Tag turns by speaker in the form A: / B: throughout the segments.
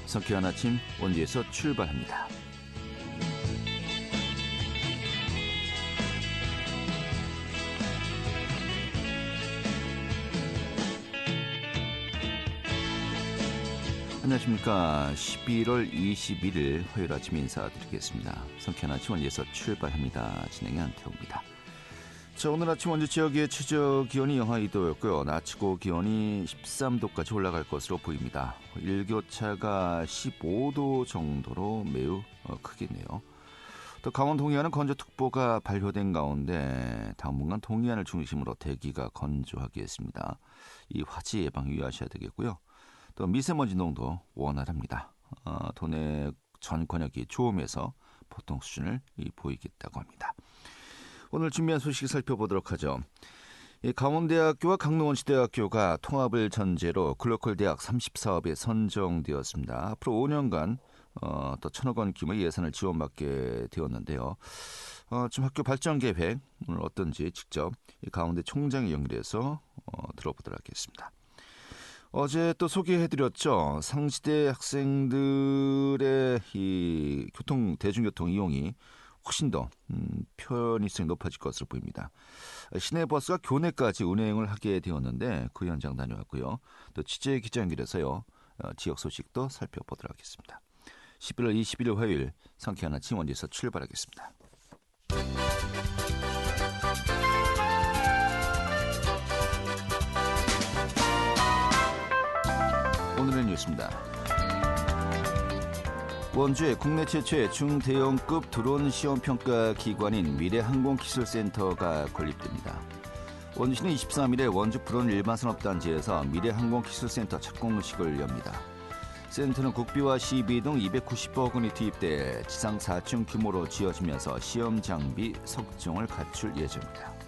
A: 성쾌한 아침 원주에서 출발합니다. 안녕하십니까. 11월 21일 화요일 아침 인사드리겠습니다. 성쾌한 아침 원주에서 출발합니다. 진행의 안태호입니다. 자, 오늘 아침 원주 지역의 최저 기온이 영하 2도였고요. 낮 최고 기온이 13도까지 올라갈 것으로 보입니다. 일교차가 15도 정도로 매우 크겠네요. 또 강원 동해안은 건조특보가 발효된 가운데 당분간 동해안을 중심으로 대기가 건조하겠습니다. 이 화재 예방 유의하셔야 되겠고요. 또 미세먼지 농도 원활합니다. 도내 전 권역이 좋음에서 보통 수준을 보이겠다고 합니다. 오늘 준비한 소식 살펴보도록 하죠. 강원대학교와 강릉원시대학교가 통합을 전제로 글로컬 대학 30사업에 선정되었습니다. 앞으로 5년간 또 1,000억 원 규모의 예산을 지원받게 되었는데요. 지금 학교 발전 계획 오늘 어떤지 직접 강원대 총장이 연결해서 들어보도록 하겠습니다. 어제 또 소개해드렸죠. 상시대 학생들의 이 대중교통 이용이 훨씬 더 편의성이 높아질 것으로 보입니다. 시내버스가 교내까지 운행을 하게 되었는데 그 현장 다녀왔고요. 또 취재 기자 연결해서요. 지역 소식도 살펴보도록 하겠습니다. 11월 21일 화요일 성쾌한 아침 원주에서 출발하겠습니다. 오늘의 뉴스입니다. 원주에 국내 최초의 중대형급 드론 시험평가 기관인 미래항공기술센터가 건립됩니다. 원주시는 23일에 원주 불원 일반산업단지에서 미래항공기술센터 착공식을 엽니다. 센터는 국비와 시비 등 290억 원이 투입돼 지상 4층 규모로 지어지면서 시험 장비 석정을 갖출 예정입니다.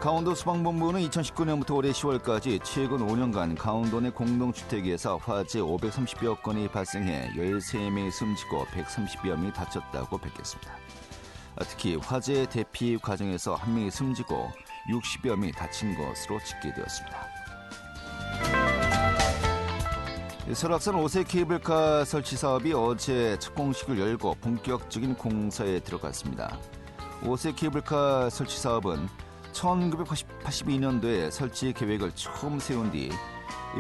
A: 강원도 소방본부는 2019년부터 올해 10월까지 최근 5년간 강원도 내 공동주택에서 화재 530여 건이 발생해 13명이 숨지고 130여 명이 다쳤다고 밝혔습니다. 특히 화재 대피 과정에서 1명이 숨지고 60여 명이 다친 것으로 집계되었습니다. 설악산 5세 케이블카 설치 사업이 어제 착공식을 열고 본격적인 공사에 들어갔습니다. 5세 케이블카 설치 사업은 1982년도에 설치 계획을 처음 세운 뒤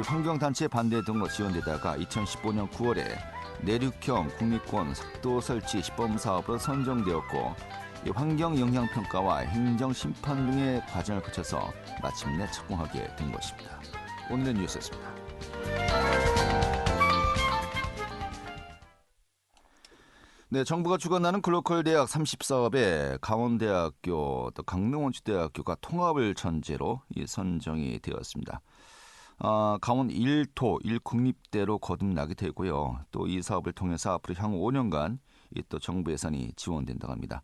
A: 환경단체 반대 등으로 지연되다가 2015년 9월에 내륙형 국립공 석도 설치 시범사업으로 선정되었고 환경영향평가와 행정심판 등의 과정을 거쳐서 마침내 착공하게 된 것입니다. 오늘의 뉴스였습니다. 네, 정부가 주관하는 글로컬 대학 30사업에 강원대학교 또 강릉원시대학교가 통합을 전제로 선정이 되었습니다. 강원 1토 1국립대로 거듭나게 되고요. 또 이 사업을 통해서 앞으로 향후 5년간 또 정부 예산이 지원된다고 합니다.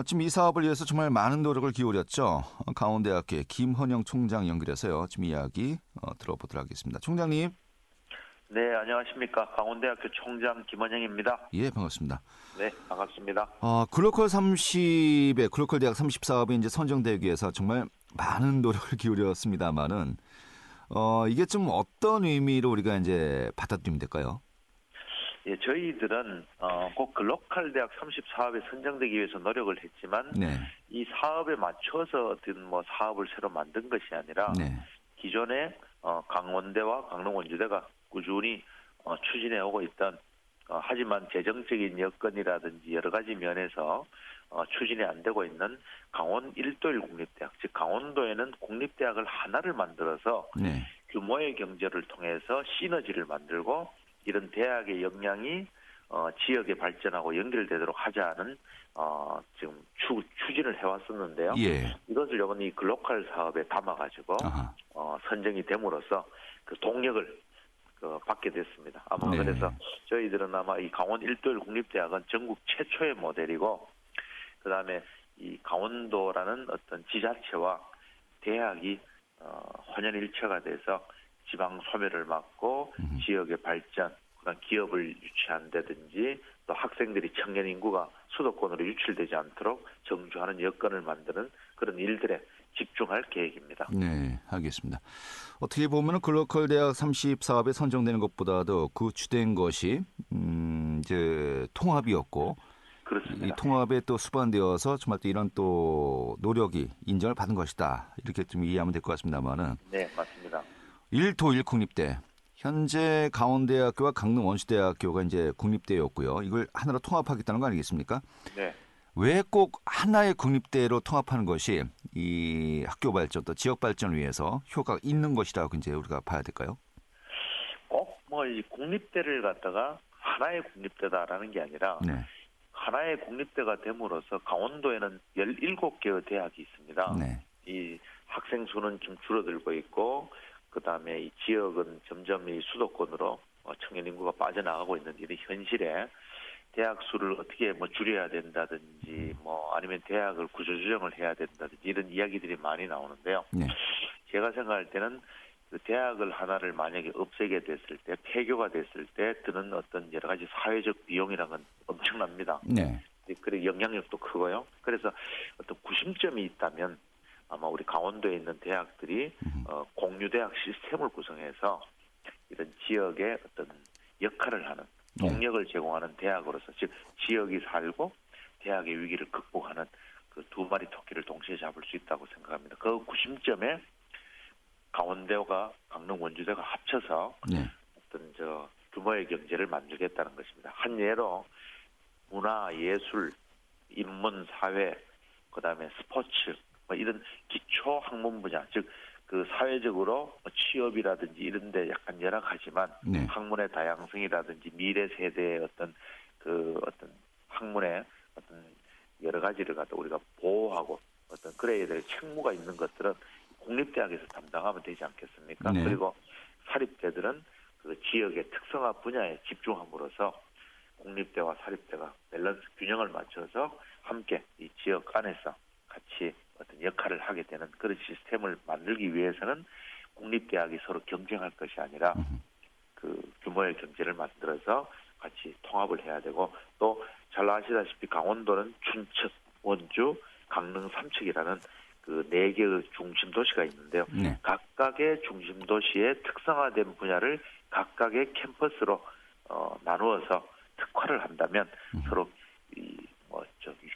A: 지금 이 사업을 위해서 정말 많은 노력을 기울였죠. 강원대학교의 김헌영 총장 연결해서요. 지금 이야기 들어보도록 하겠습니다. 총장님.
B: 네, 안녕하십니까. 강원대학교 총장 김헌영입니다.
A: 예, 반갑습니다.
B: 네, 반갑습니다.
A: 글로컬 30의 글로컬 대학 30 사업이 이제 선정되기 위해서 정말 많은 노력을 기울였습니다만은 이게 좀 어떤 의미로 우리가 이제 받아들이면 될까요?
B: 예, 저희들은 꼭 글로컬 대학 30 사업에 선정되기 위해서 노력을 했지만
A: 네.
B: 이 사업에 맞춰서 사업을 새로 만든 것이 아니라
A: 네.
B: 기존에 강원대와 강릉원주대가 꾸준히 추진해 오고 있던 하지만 재정적인 여건이라든지 여러 가지 면에서 추진이 안 되고 있는 강원 1도 1국립대학, 즉 강원도에는 국립대학을 하나를 만들어서
A: 네.
B: 규모의 경제를 통해서 시너지를 만들고 이런 대학의 역량이 지역에 발전하고 연결되도록 하자는 지금 추진을 해왔었는데요.
A: 예.
B: 이것을 이번 이 글로컬 사업에 담아가지고 선정이 됨으로써 그 동력을 받게 됐습니다. 아마
A: 네.
B: 그래서 저희들은 아마 이 강원 1도 1 국립대학은 전국 최초의 모델이고 그다음에 이 강원도라는 어떤 지자체와 대학이 혼연일체가 돼서 지방 소멸을 막고 지역의 발전, 그다음 기업을 유치한다든지 또 학생들이 청년 인구가 수도권으로 유출되지 않도록 정주하는 여건을 만드는 그런 일들에 집중할 계획입니다.
A: 네, 알겠습니다. 어떻게 보면 글로컬 대학 30사업에 선정되는 것보다도 그 주된 것이 이제 통합이었고 이
B: 그렇습니다.
A: 통합에 또 수반되어서 정말 또 이런 또 노력이 인정을 받은 것이다. 이렇게 좀 이해하면 될 것 같습니다만은
B: 네, 맞습니다.
A: 1도 1국립대 현재 강원대학교와 강릉 원주대학교가 이제 국립대였고요. 이걸 하나로 통합하겠다는 거 아니겠습니까?
B: 네.
A: 왜 꼭 하나의 국립대로 통합하는 것이 이 학교 발전 또 지역 발전을 위해서 효과가 있는 것이라고 이제 우리가 봐야 될까요?
B: 꼭 뭐 이 국립대를 갖다가 하나의 국립대다라는 게 아니라
A: 네,
B: 하나의 국립대가 됨으로써 강원도에는 17개의 대학이 있습니다.
A: 네,
B: 이 학생 수는 좀 줄어들고 있고 그다음에 이 지역은 점점 이 수도권으로 청년 인구가 빠져나가고 있는 이런 현실에 대학 수를 어떻게 뭐 줄여야 된다든지 뭐 아니면 대학을 구조조정을 해야 된다든지 이런 이야기들이 많이 나오는데요.
A: 네,
B: 제가 생각할 때는 그 대학을 하나를 만약에 없애게 됐을 때 폐교가 됐을 때 드는 어떤 여러 가지 사회적 비용이라는 건 엄청납니다.
A: 네,
B: 그리고 영향력도 크고요. 그래서 어떤 구심점이 있다면 아마 우리 강원도에 있는 대학들이 공유대학 시스템을 구성해서 이런 지역의 어떤 역할을 하는 동력을 제공하는 대학으로서 즉 지역이 살고 대학의 위기를 극복하는 그 두 마리 토끼를 동시에 잡을 수 있다고 생각합니다. 그 구심점에 강원대와 강릉 원주대가 합쳐서
A: 네,
B: 어떤 규모의 경제를 만들겠다는 것입니다. 한 예로 문화, 예술, 인문, 사회, 그다음에 스포츠 뭐 이런 기초 학문 분야, 즉 그 사회적으로 취업이라든지 이런 데 약간 열악하지만
A: 네.
B: 학문의 다양성이라든지 미래 세대의 어떤 학문의 어떤 여러 가지를 갖다 우리가 보호하고 어떤 그래야 될 책무가 있는 것들은 국립대학에서 담당하면 되지 않겠습니까?
A: 네.
B: 그리고 사립대들은 그 지역의 특성화 분야에 집중함으로써 국립대와 사립대가 밸런스 균형을 맞춰서 함께 이 지역 안에서 같이 어떤 역할을 하게 되는 그런 시스템을 만들기 위해서는 국립대학이 서로 경쟁할 것이 아니라 그 규모의 경제를 만들어서 같이 통합을 해야 되고 또 잘 아시다시피 강원도는 춘천, 원주, 강릉, 삼척이라는 그 4개의 중심 도시가 있는데요.
A: 네.
B: 각각의 중심 도시의 특성화된 분야를 각각의 캠퍼스로 나누어서 특화를 한다면 서로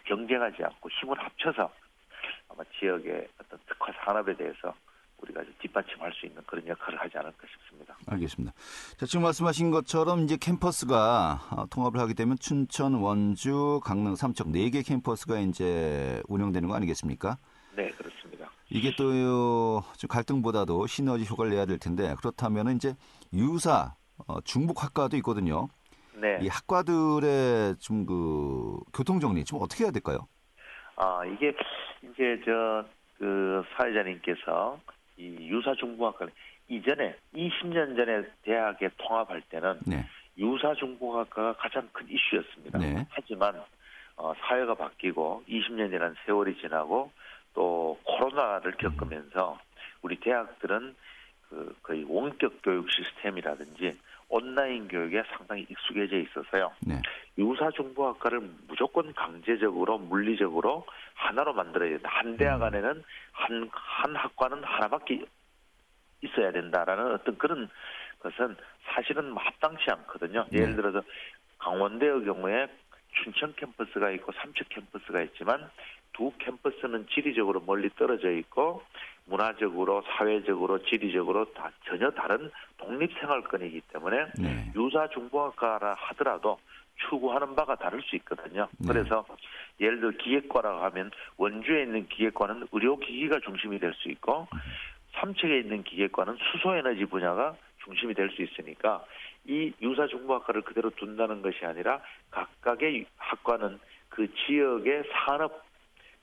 B: 경쟁하지 않고 힘을 합쳐서 아마 지역의 어떤 특화 산업에 대해서 우리가 뒷받침할 수 있는 그런 역할을 하지 않을까 싶습니다.
A: 알겠습니다. 자, 지금 말씀하신 것처럼 이제 캠퍼스가 통합을 하게 되면 춘천, 원주, 강릉, 삼척 4개 캠퍼스가 이제 운영되는 거 아니겠습니까?
B: 네, 그렇습니다.
A: 이게 또 좀 갈등보다도 시너지 효과를 내야 될 텐데 그렇다면 이제 유사 중북 학과도 있거든요.
B: 네.
A: 이 학과들의 좀 그 교통 정리 좀 어떻게 해야 될까요?
B: 이게 이제 그 사회자님께서 이 유사중국학과는 이전에 20년 전에 대학에 통합할 때는
A: 네.
B: 유사중국학과가 가장 큰 이슈였습니다.
A: 네.
B: 하지만 사회가 바뀌고 20년이라는 세월이 지나고 또 코로나를 겪으면서 우리 대학들은 그 거의 원격 교육 시스템이라든지 온라인 교육에 상당히 익숙해져 있어서요.
A: 네.
B: 유사중부학과를 무조건 강제적으로 물리적으로 하나로 만들어야 된다. 한 대학 안에는 한 학과는 하나밖에 있어야 된다라는 어떤 그런 것은 사실은 합당치 않거든요. 예를 들어서 강원대의 경우에 춘천 캠퍼스가 있고 삼척 캠퍼스가 있지만 두 캠퍼스는 지리적으로 멀리 떨어져 있고 문화적으로 사회적으로 지리적으로 다 전혀 다른 독립생활권이기 때문에
A: 네.
B: 유사중부학과라 하더라도 추구하는 바가 다를 수 있거든요. 그래서 예를 들어 기계과라고 하면 원주에 있는 기계과는 의료기기가 중심이 될 수 있고 삼척에 있는 기계과는 수소에너지 분야가 중심이 될 수 있으니까 이 유사중부학과를 그대로 둔다는 것이 아니라 각각의 학과는 그 지역의 산업,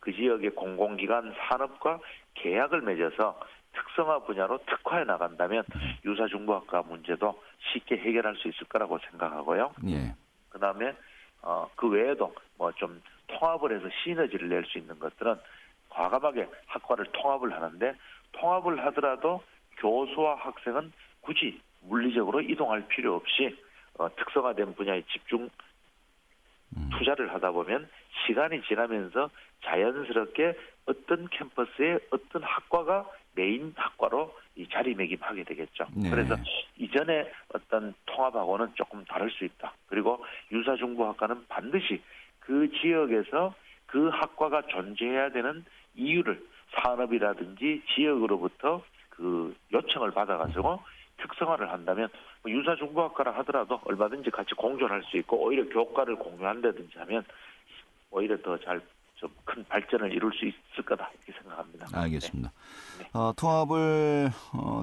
B: 그 지역의 공공기관 산업과 계약을 맺어서 특성화 분야로 특화해 나간다면 유사중부학과 문제도 쉽게 해결할 수 있을 거라고 생각하고요.
A: 예.
B: 그다음에 그 외에도 뭐 좀 통합을 해서 시너지를 낼 수 있는 것들은 과감하게 학과를 통합을 하는데 통합을 하더라도 교수와 학생은 굳이 물리적으로 이동할 필요 없이 특성화된 분야에 투자를 하다 보면 시간이 지나면서 자연스럽게 어떤 캠퍼스에 어떤 학과가 메인 학과로 이 자리매김하게 되겠죠.
A: 네.
B: 그래서 이전에 어떤 통합하고는 조금 다를 수 있다. 그리고 유사중부학과는 반드시 그 지역에서 그 학과가 존재해야 되는 이유를 산업이라든지 지역으로부터 그 요청을 받아가지고 특성화를 한다면 유사중부학과라 하더라도 얼마든지 같이 공존할 수 있고 오히려 교과를 공유한다든지 하면 오히려 더 잘 좀 큰 발전을 이룰 수 있을 거다 이렇게 생각합니다.
A: 알겠습니다.
B: 네.
A: 통합을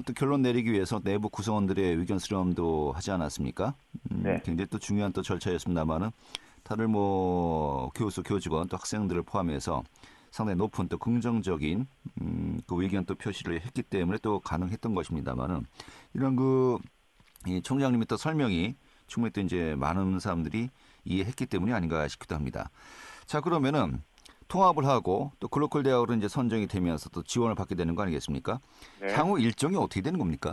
A: 또 결론 내리기 위해서 내부 구성원들의 의견 수렴도 하지 않았습니까?
B: 네.
A: 굉장히 또 중요한 또 절차였습니다만은 다들 뭐 교수, 교직원 또 학생들을 포함해서 상당히 높은 또 긍정적인 그 의견 또 표시를 했기 때문에 또 가능했던 것입니다만은 이런 이 총장님의 또 설명이 충분히 또 이제 많은 사람들이 이해했기 때문이 아닌가 싶기도 합니다. 자, 그러면은 통합을 하고 또 글로컬 대학으로 이제 선정이 되면서 또 지원을 받게 되는 거 아니겠습니까?
B: 네.
A: 향후 일정이 어떻게 되는 겁니까?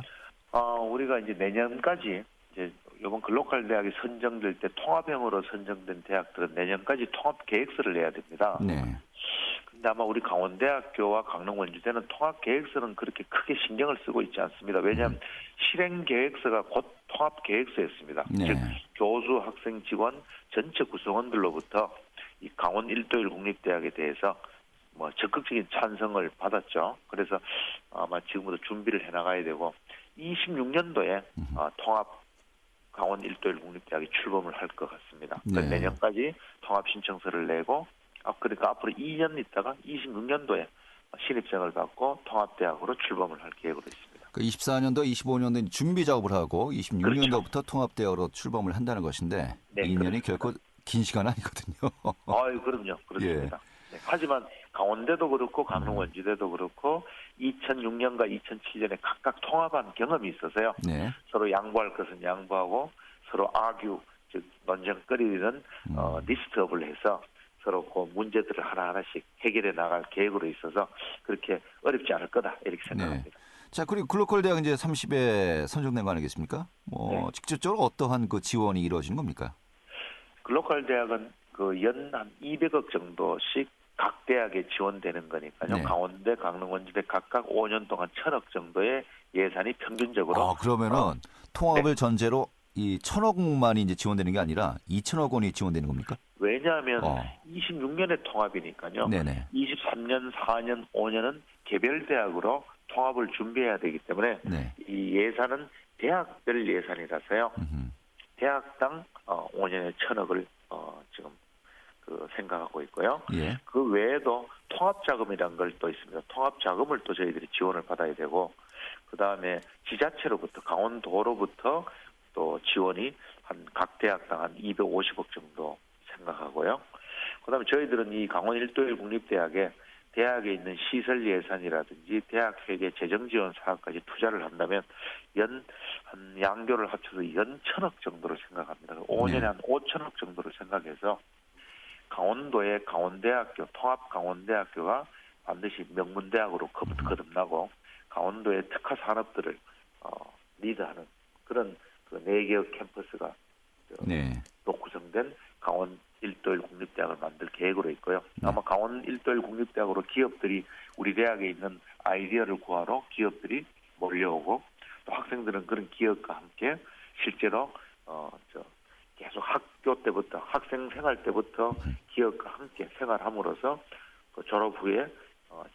B: 우리가 이제 내년까지 이제 이번 글로컬 대학이 선정될 때 통합형으로 선정된 대학들은 내년까지 통합 계획서를 내야 됩니다.
A: 네.
B: 근데 아마 우리 강원대학교와 강릉원주대는 통합 계획서는 그렇게 크게 신경을 쓰고 있지 않습니다. 왜냐하면 실행 계획서가 곧 통합 계획서였습니다.
A: 네.
B: 즉 교수, 학생, 직원 전체 구성원들로부터 이 강원 1도1 국립대학에 대해서 뭐 적극적인 찬성을 받았죠. 그래서 아마 지금부터 준비를 해나가야 되고 26년도에 통합 강원 1도1 국립대학이 출범을 할 것 같습니다.
A: 네.
B: 내년까지 통합 신청서를 내고 그러니까 앞으로 2년 있다가 26년도에 신입생을 받고 통합대학으로 출범을 할 계획으로 있습니다.
A: 그 24년도, 25년도 준비 작업을 하고 26년도부터
B: 그렇죠.
A: 통합대학으로 출범을 한다는 것인데
B: 네,
A: 2년이
B: 그렇습니다.
A: 결코 긴 시간 아니거든요.
B: 그럼요. 그렇습니다. 네, 하지만 강원대도 그렇고 강릉원주대도 그렇고 2006년과 2007년에 각각 통합한 경험이 있어서요.
A: 네.
B: 서로 양보할 것은 양보하고 서로 아규, 즉 논쟁거리는 리스트업을 해서 서로 그 문제들을 하나하나씩 해결해 나갈 계획으로 있어서 그렇게 어렵지 않을 거다 이렇게 생각합니다.
A: 네. 자, 그리고 글로컬 대학 이제 30에 선정된 거 아니겠습니까?
B: 네.
A: 직접적으로 어떠한 그 지원이 이루어지는 겁니까?
B: 글로컬 대학은 그 연 한 200억 정도씩 각 대학에 지원되는 거니까요.
A: 네.
B: 강원대, 강릉원주대 각각 5년 동안 1,000억 정도의 예산이 평균적으로.
A: 그러면은 통합을
B: 네.
A: 전제로 이 1,000억만이 이제 지원되는 게 아니라 2,000억 원이 지원되는 겁니까?
B: 왜냐하면 26년의 통합이니까요.
A: 네네.
B: 23년, 4년, 5년은 개별 대학으로 통합을 준비해야 되기 때문에
A: 네.
B: 이 예산은 대학별 예산이라서요. 대학당 5년에 1,000억을 지금 생각하고 있고요.
A: 예.
B: 그 외에도 통합자금이라는 걸 또 있습니다. 통합자금을 또 저희들이 지원을 받아야 되고 그 다음에 지자체로부터 강원도로부터 또 지원이 한 각 대학당 한 250억 정도 생각하고요. 그 다음에 저희들은 이 강원 1도1 국립대학에 대학에 있는 시설 예산이라든지 대학 회계 재정 지원 사업까지 투자를 한다면 한 양교를 합쳐서 연 1,000억 정도로 생각합니다. 5년에 한 5,000억 정도로 생각해서 강원도의 강원대학교, 통합 강원대학교가 반드시 명문대학으로 거듭나고 강원도의 특화 산업들을 리드하는 그런 그 4개의 캠퍼스가 또 구성된 강원 1도1 국립대학을 만들 계획으로 있고요. 아마 강원 1도1 국립대학으로 기업들이 우리 대학에 있는 아이디어를 구하러 기업들이 몰려오고 또 학생들은 그런 기업과 함께 실제로 계속 학교 때부터 학생 생활 때부터 기업과 함께 생활함으로써 그 졸업 후에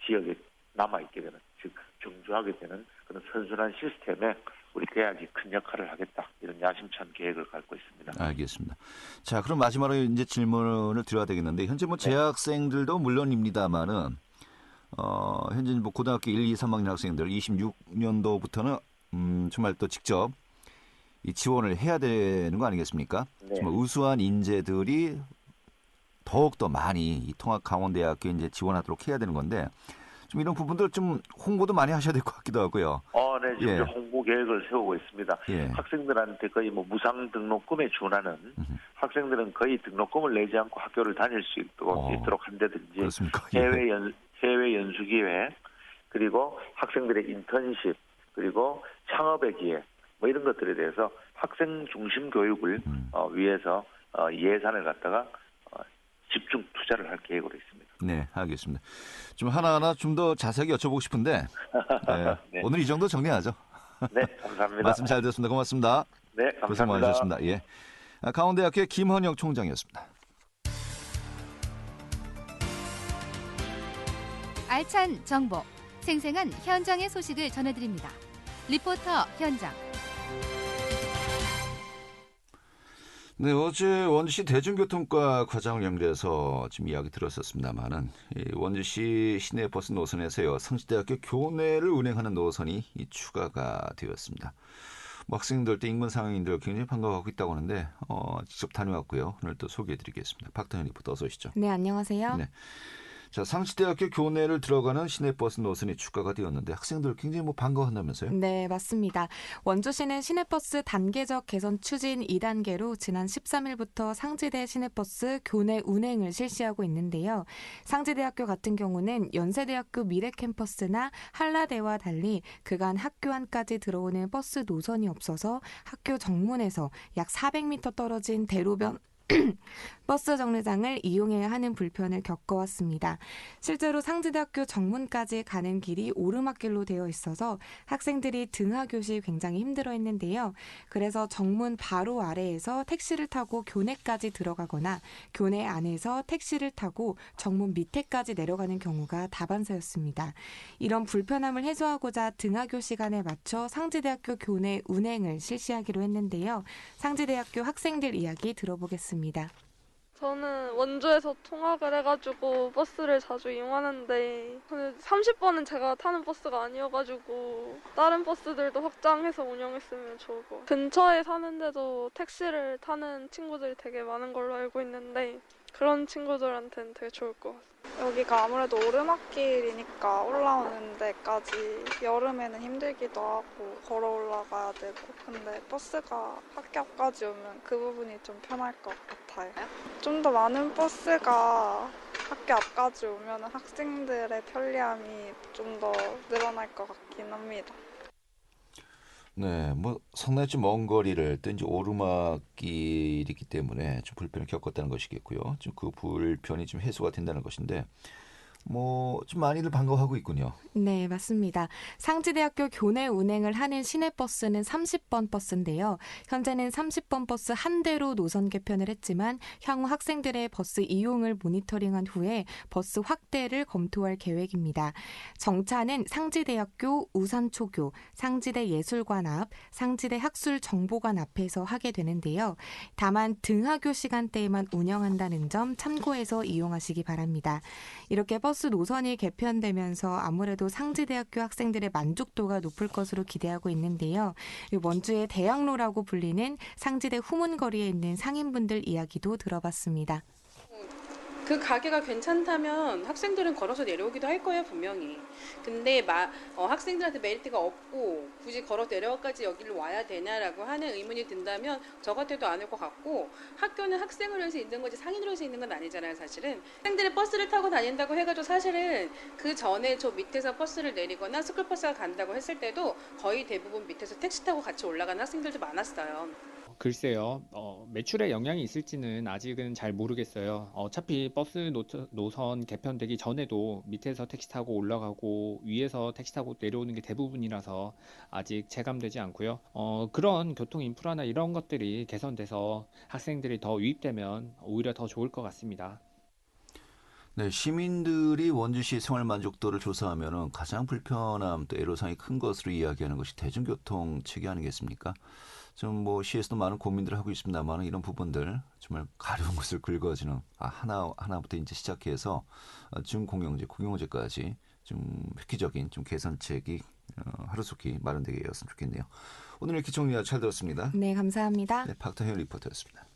B: 지역에 남아있게 되는 즉 정주하게 되는 그런 선순환 시스템에 우리 대학이 큰 역할을 하겠다 이런 야심찬 계획을 갖고 있습니다.
A: 알겠습니다. 자, 그럼 마지막으로 이제 질문을 드려야 되겠는데 현재 뭐 재학생들도 물론입니다만은 현재 뭐 고등학교 1, 2, 3학년 학생들 26년도부터는 정말 또 직접 이 지원을 해야 되는 거 아니겠습니까?
B: 네.
A: 정말 우수한 인재들이 더욱 더 많이 이 통합 강원대학교에 이제 지원하도록 해야 되는 건데 좀 이런 부분들 좀 홍보도 많이 하셔야 될 것 같기도 하고요.
B: 네, 지금 홍보 계획을 세우고 있습니다. 학생들한테 거의 뭐 무상 등록금에 준하는 학생들은 거의 등록금을 내지 않고 학교를 다닐 수 있도록 한다든지
A: 그렇습니까?
B: 해외 연수 기회 그리고 학생들의 인턴십 그리고 창업의 기회 뭐 이런 것들에 대해서 학생 중심 교육을 위해서 예산을 갖다가 집중 투자를 할 계획으로 있습니다.
A: 네, 알겠습니다. 좀 하나하나 좀 더 자세하게 여쭤보고 싶은데
B: 네.
A: 오늘 이 정도 정리하죠.
B: 네, 감사합니다.
A: 말씀 잘 들었습니다. 고맙습니다.
B: 네,
A: 고생
B: 감사합니다.
A: 많으셨습니다. 예. 강원대학교의 김헌영 총장이었습니다.
C: 알찬 정보, 생생한 현장의 소식을 전해드립니다. 리포터 현장.
A: 네, 어제 원주시 대중교통과 과장을 연결해서 지금 이야기 들었었습니다만은 원주시 시내버스 노선에서요 상지대학교 교내를 운행하는 노선이 추가가 되었습니다. 뭐 학생들도 인근 상황인들 굉장히 반가워하고 있다고 하는데 직접 다녀왔고요. 오늘 또 소개해드리겠습니다. 박다현 리포터 어서 오시죠.
D: 네, 안녕하세요.
A: 네. 자, 상지대학교 교내를 들어가는 시내버스 노선이 추가가 되었는데 학생들 굉장히 반가워한다면서요?
D: 네, 맞습니다. 원주시는 시내버스 단계적 개선 추진 2단계로 지난 13일부터 상지대 시내버스 교내 운행을 실시하고 있는데요. 상지대학교 같은 경우는 연세대학교 미래캠퍼스나 한라대와 달리 그간 학교 안까지 들어오는 버스 노선이 없어서 학교 정문에서 약 400m 떨어진 대로변 버스 정류장을 이용해야 하는 불편을 겪어왔습니다. 실제로 상지대학교 정문까지 가는 길이 오르막길로 되어 있어서 학생들이 등하교 시 굉장히 힘들어했는데요. 그래서 정문 바로 아래에서 택시를 타고 교내까지 들어가거나 교내 안에서 택시를 타고 정문 밑에까지 내려가는 경우가 다반사였습니다. 이런 불편함을 해소하고자 등하교 시간에 맞춰 상지대학교 교내 운행을 실시하기로 했는데요. 상지대학교 학생들 이야기 들어보겠습니다.
E: 저는 원주에서 통학을 해가지고 버스를 자주 이용하는데 30번은 제가 타는 버스가 아니어가지고 다른 버스들도 확장해서 운영했으면 좋을 것 같아요. 근처에 사는데도 택시를 타는 친구들이 되게 많은 걸로 알고 있는데 그런 친구들한테는 되게 좋을 것 같아요.
F: 여기가 아무래도 오르막길이니까 올라오는 데까지 여름에는 힘들기도 하고 걸어 올라가야 되고 근데 버스가 학교 앞까지 오면 그 부분이 좀 편할 것 같아요. 좀 더 많은 버스가 학교 앞까지 오면 학생들의 편리함이 좀 더 늘어날 것 같긴 합니다.
A: 네, 상당히 좀 먼 거리를 또 이제 오르막길이기 때문에 좀 불편을 겪었다는 것이겠고요. 좀 그 불편이 좀 해소가 된다는 것인데, 좀 많이들 반가워하고 있군요.
D: 네, 맞습니다. 상지대학교 교내 운행을 하는 시내버스는 30번 버스인데요. 현재는 30번 버스 한 대로 노선 개편을 했지만 향후 학생들의 버스 이용을 모니터링한 후에 버스 확대를 검토할 계획입니다. 정차는 상지대학교 우산초교, 상지대 예술관 앞, 상지대 학술정보관 앞에서 하게 되는데요. 다만 등하교 시간대에만 운영한다는 점 참고해서 이용하시기 바랍니다. 이렇게 버스 노선이 개편되면서 아무래도 상지대학교 학생들의 만족도가 높을 것으로 기대하고 있는데요. 원주의 대학로라고 불리는 상지대 후문거리에 있는 상인분들 이야기도 들어봤습니다.
G: 그 가게가 괜찮다면 학생들은 걸어서 내려오기도 할 거예요, 분명히. 근데 학생들한테 메리트가 없고 굳이 걸어 내려와까지 여기를 와야 되냐라고 하는 의문이 든다면 저 같아도 안 올 것 같고 학교는 학생을 위해서 있는 거지 상인을 위해서 있는 건 아니잖아요, 사실은. 학생들이 버스를 타고 다닌다고 해가지고 사실은 그 전에 저 밑에서 버스를 내리거나 스쿨버스가 간다고 했을 때도 거의 대부분 밑에서 택시 타고 같이 올라가는 학생들도 많았어요.
H: 글쎄요. 매출에 영향이 있을지는 아직은 잘 모르겠어요. 어차피 버스 노선 개편되기 전에도 밑에서 택시 타고 올라가고 위에서 택시 타고 내려오는 게 대부분이라서 아직 체감되지 않고요. 그런 교통 인프라나 이런 것들이 개선돼서 학생들이 더 유입되면 오히려 더 좋을 것 같습니다.
A: 네, 시민들이 원주시 생활 만족도를 조사하면 가장 불편함 또 애로사항이 큰 것으로 이야기하는 것이 대중교통 체계 아니겠습니까? 좀 시에서도 많은 고민들을 하고 있습니다만 이런 부분들 정말 가려운 것을 긁어지는 하나부터 이제 시작해서 중공영제, 국영제까지 좀 획기적인 좀 개선책이 하루속히 마련되게 되었으면 좋겠네요. 오늘 이렇게 정리가 잘 들었습니다.
D: 네, 감사합니다.
A: 네, 박다현 리포터였습니다.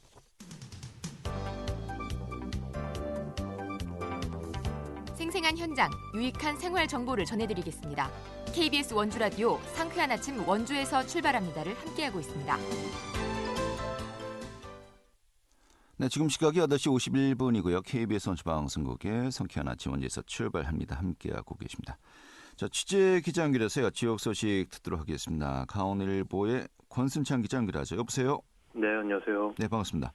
C: 생생한 현장, 유익한 생활 정보를 전해드리겠습니다. KBS 원주라디오 상쾌한 아침 원주에서 출발합니다를 함께하고 있습니다.
A: 네, 지금 시각이 8시 51분이고요. KBS 원주방송국의 상쾌한 아침 원주에서 출발합니다. 함께하고 계십니다. 자, 취재 기자 연결해서요. 지역 소식 듣도록 하겠습니다. 강원일보의 권순창 기자 연결하죠. 여보세요?
I: 네, 안녕하세요.
A: 네, 반갑습니다.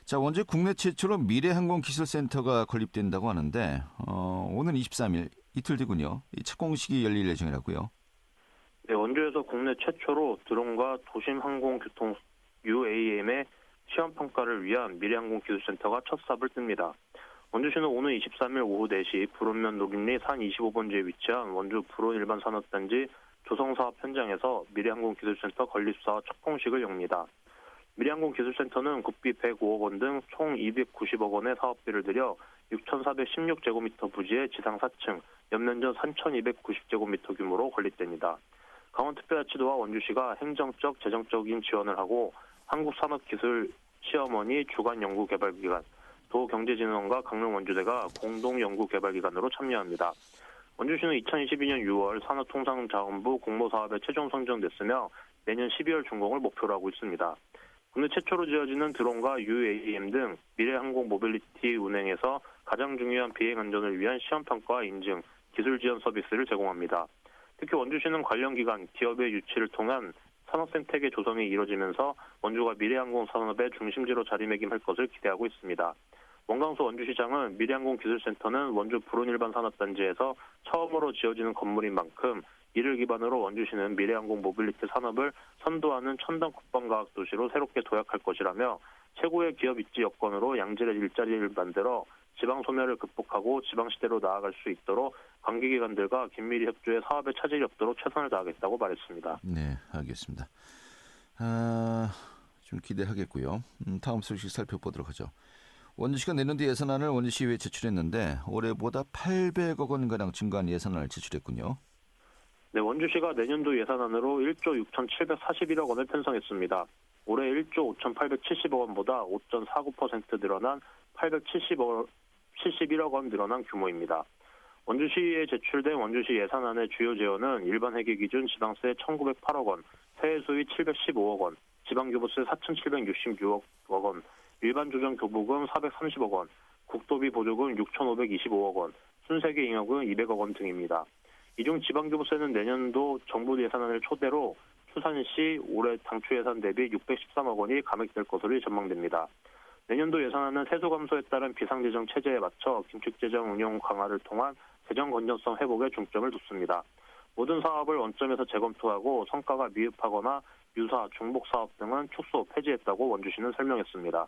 A: 자, 원주에 국내 최초로 미래항공기술센터가 건립된다고 하는데 오는 23일 이틀 뒤군요. 이 착공식이 열릴 예정이라고요.
I: 네, 원주에서 국내 최초로 드론과 도심항공교통 UAM의 시험평가를 위한 미래항공기술센터가 첫 삽을 뜹니다. 원주시는 오는 23일 오후 4시 불원면 녹림리 산 25번지에 위치한 원주 불원 일반 산업단지 조성사업 현장에서 미래항공기술센터 건립사업 착공식을 엽니다. 미래항공기술센터는 국비 105억 원 등 총 290억 원의 사업비를 들여 6,416제곱미터 부지의 지상 4층, 연면적 3,290제곱미터 규모로 건립됩니다. 강원특별자치도와 원주시가 행정적, 재정적인 지원을 하고 한국산업기술시험원이 주관연구개발기관, 도경제진흥원과 강릉원주대가 공동연구개발기관으로 참여합니다. 원주시는 2022년 6월 산업통상자원부 공모사업에 최종 선정됐으며 내년 12월 준공을 목표로 하고 있습니다. 국내 최초로 지어지는 드론과 UAM 등 미래항공 모빌리티 운행에서 가장 중요한 비행안전을 위한 시험평가 인증, 기술 지원 서비스를 제공합니다. 특히 원주시는 관련 기관, 기업의 유치를 통한 산업생태계 조성이 이뤄지면서 원주가 미래항공 산업의 중심지로 자리매김할 것을 기대하고 있습니다. 원광수 원주시장은 미래항공기술센터는 원주 불운일반 산업단지에서 처음으로 지어지는 건물인 만큼 이를 기반으로 원주시는 미래항공 모빌리티 산업을 선도하는 첨단 국방과학 도시로 새롭게 도약할 것이라며 최고의 기업 입지 여건으로 양질의 일자리를 만들어 지방 소멸을 극복하고 지방시대로 나아갈 수 있도록 관계기관들과 긴밀히 협조해 사업에 차질이 없도록 최선을 다하겠다고 말했습니다.
A: 네, 알겠습니다. 좀 기대하겠고요. 다음 소식 살펴보도록 하죠. 원주시가 내년도 예산안을 원주시의회에 제출했는데 올해보다 800억 원가량 증가한 예산안을 제출했군요.
I: 네, 원주시가 내년도 예산안으로 1조 6,741억 원을 편성했습니다. 올해 1조 5,870억 원보다 5.49% 늘어난 871억 원 늘어난 규모입니다. 원주시에 제출된 원주시 예산안의 주요 재원은 일반 회계 기준 지방세 1,908억 원, 세액수입 715억 원, 지방교부세 4,766억 원, 일반 조정 교부금 430억 원, 국도비 보조금 6,525억 원, 순세계 잉여금 200억 원 등입니다. 이 중 지방교부세는 내년도 정부 예산안을 토대로 추산시 올해 당초 예산 대비 613억 원이 감액될 것으로 전망됩니다. 내년도 예산안은 세수 감소에 따른 비상재정 체제에 맞춰 긴축재정 운용 강화를 통한 재정 건전성 회복에 중점을 뒀습니다. 모든 사업을 원점에서 재검토하고 성과가 미흡하거나 유사, 중복 사업 등은 축소, 폐지했다고 원주시는 설명했습니다.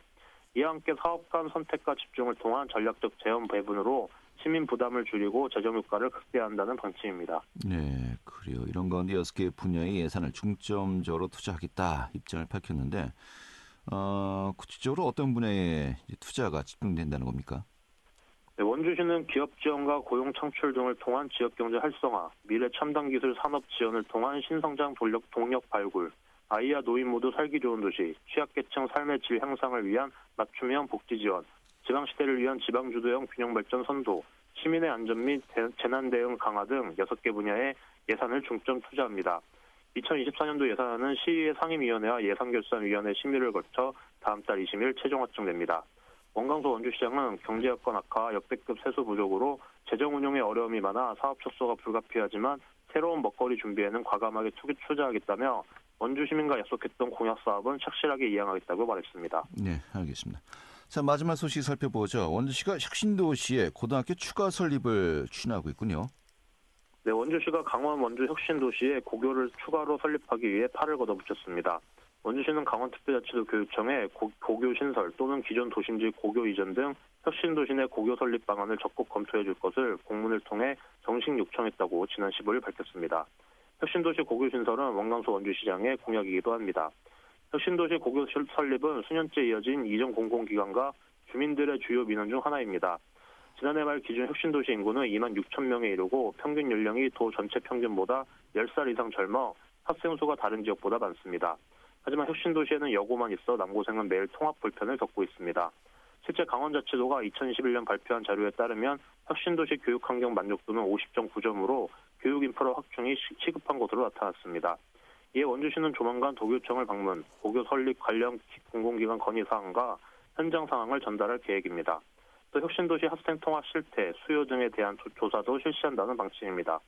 I: 이와 함께 사업 간 선택과 집중을 통한 전략적 재원 배분으로 시민 부담을 줄이고 재정 효과를 극대화한다는 방침입니다.
A: 네, 그래요. 이런 가운데 6개 분야의 예산을 중점적으로 투자하겠다 입장을 밝혔는데 구체적으로 어떤 분야에 투자가 집중된다는 겁니까?
I: 네, 원주시는 기업 지원과 고용 창출 등을 통한 지역경제 활성화, 미래 첨단기술 산업 지원을 통한 신성장 동력 발굴, 아이와 노인 모두 살기 좋은 도시, 취약계층 삶의 질 향상을 위한 맞춤형 복지 지원, 지방시대를 위한 지방주도형 균형발전 선도, 시민의 안전 및 재난 대응 강화 등 6개 분야에 예산을 중점 투자합니다. 2024년도 예산안은 시의회 상임위원회와 예산결산위원회 심의를 거쳐 다음 달 20일 최종 확정됩니다. 원광수 원주시장은 경제 여건 악화, 역대급 세수 부족으로 재정 운용에 어려움이 많아 사업 착수가 불가피하지만 새로운 먹거리 준비에는 과감하게 투자하겠다며 원주 시민과 약속했던 공약 사업은 착실하게 이행하겠다고 말했습니다.
A: 네, 알겠습니다. 자, 마지막 소식 살펴보죠. 원주시가 혁신도시에 고등학교 추가 설립을 추진하고 있군요.
I: 네, 원주시가 강원 원주 혁신도시에 고교를 추가로 설립하기 위해 팔을 걷어붙였습니다. 원주시는 강원특별자치도 교육청에 고교 신설 또는 기존 도심지 고교 이전 등 혁신도시 내 고교 설립 방안을 적극 검토해 줄 것을 공문을 통해 정식 요청했다고 지난 15일 밝혔습니다. 혁신도시 고교 신설은 원광수 원주시장의 공약이기도 합니다. 혁신도시 고교 설립은 수년째 이어진 이전 공공기관과 주민들의 주요 민원 중 하나입니다. 지난해 말 기준 혁신도시 인구는 2만 6천 명에 이르고 평균 연령이 도 전체 평균보다 10살 이상 젊어 학생 수가 다른 지역보다 많습니다. 하지만 혁신도시에는 여고만 있어 남고생은 매일 통학 불편을 겪고 있습니다. 실제 강원자치도가 2021년 발표한 자료에 따르면 혁신도시 교육환경 만족도는 50.9점으로 교육인프라 확충이 시급한 것으로 나타났습니다. 이에 원주시는 조만간 도교청을 방문, 고교 설립 관련 공공기관 건의사항과 현장 상황을 전달할 계획입니다. 또 혁신도시 학생 통학 실태, 수요 등에 대한 조사도 실시한다는 방침입니다.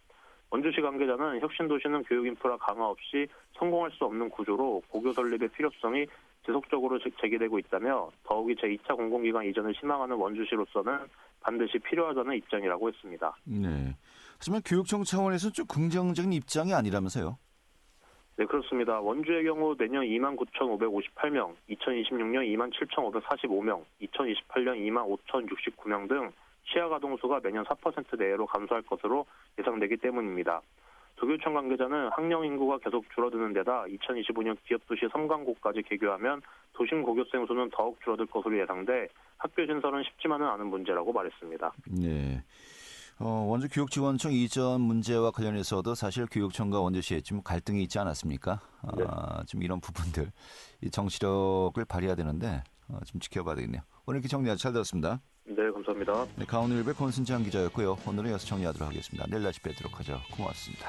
I: 원주시 관계자는 혁신도시는 교육인프라 강화 없이 성공할 수 없는 구조로 고교 설립의 필요성이 지속적으로 제기되고 있다며 더욱이 제2차 공공기관 이전을 희망하는 원주시로서는 반드시 필요하다는 입장이라고 했습니다.
A: 네. 하지만 교육청 차원에서는 좀 긍정적인 입장이 아니라면서요?
I: 네, 그렇습니다. 원주의 경우 내년 29,558명, 2026년 27,545명, 2028년 25,069명 등 시야 가동수가 매년 4% 내외로 감소할 것으로 예상되기 때문입니다. 도교청 관계자는 학령 인구가 계속 줄어드는 데다 2025년 기업도시 섬광고까지 개교하면 도심 고교생 수는 더욱 줄어들 것으로 예상돼 학교 신설은 쉽지만은 않은 문제라고 말했습니다.
A: 네. 원주 교육지원청 이전 문제와 관련해서도 사실 교육청과 원주시에 좀 갈등이 있지 않았습니까?
I: 네.
A: 좀 이런 부분들 이 정치력을 발휘해야 되는데 좀 지켜봐야 되겠네요. 오늘 이렇게 정리 아주 잘 들었습니다.
I: 네, 감사합니다.
A: 네, 강원일보의 권순장 기자였고요. 오늘은 여기서 정리하도록 하겠습니다. 내일 다시 뵙도록 하죠. 고맙습니다.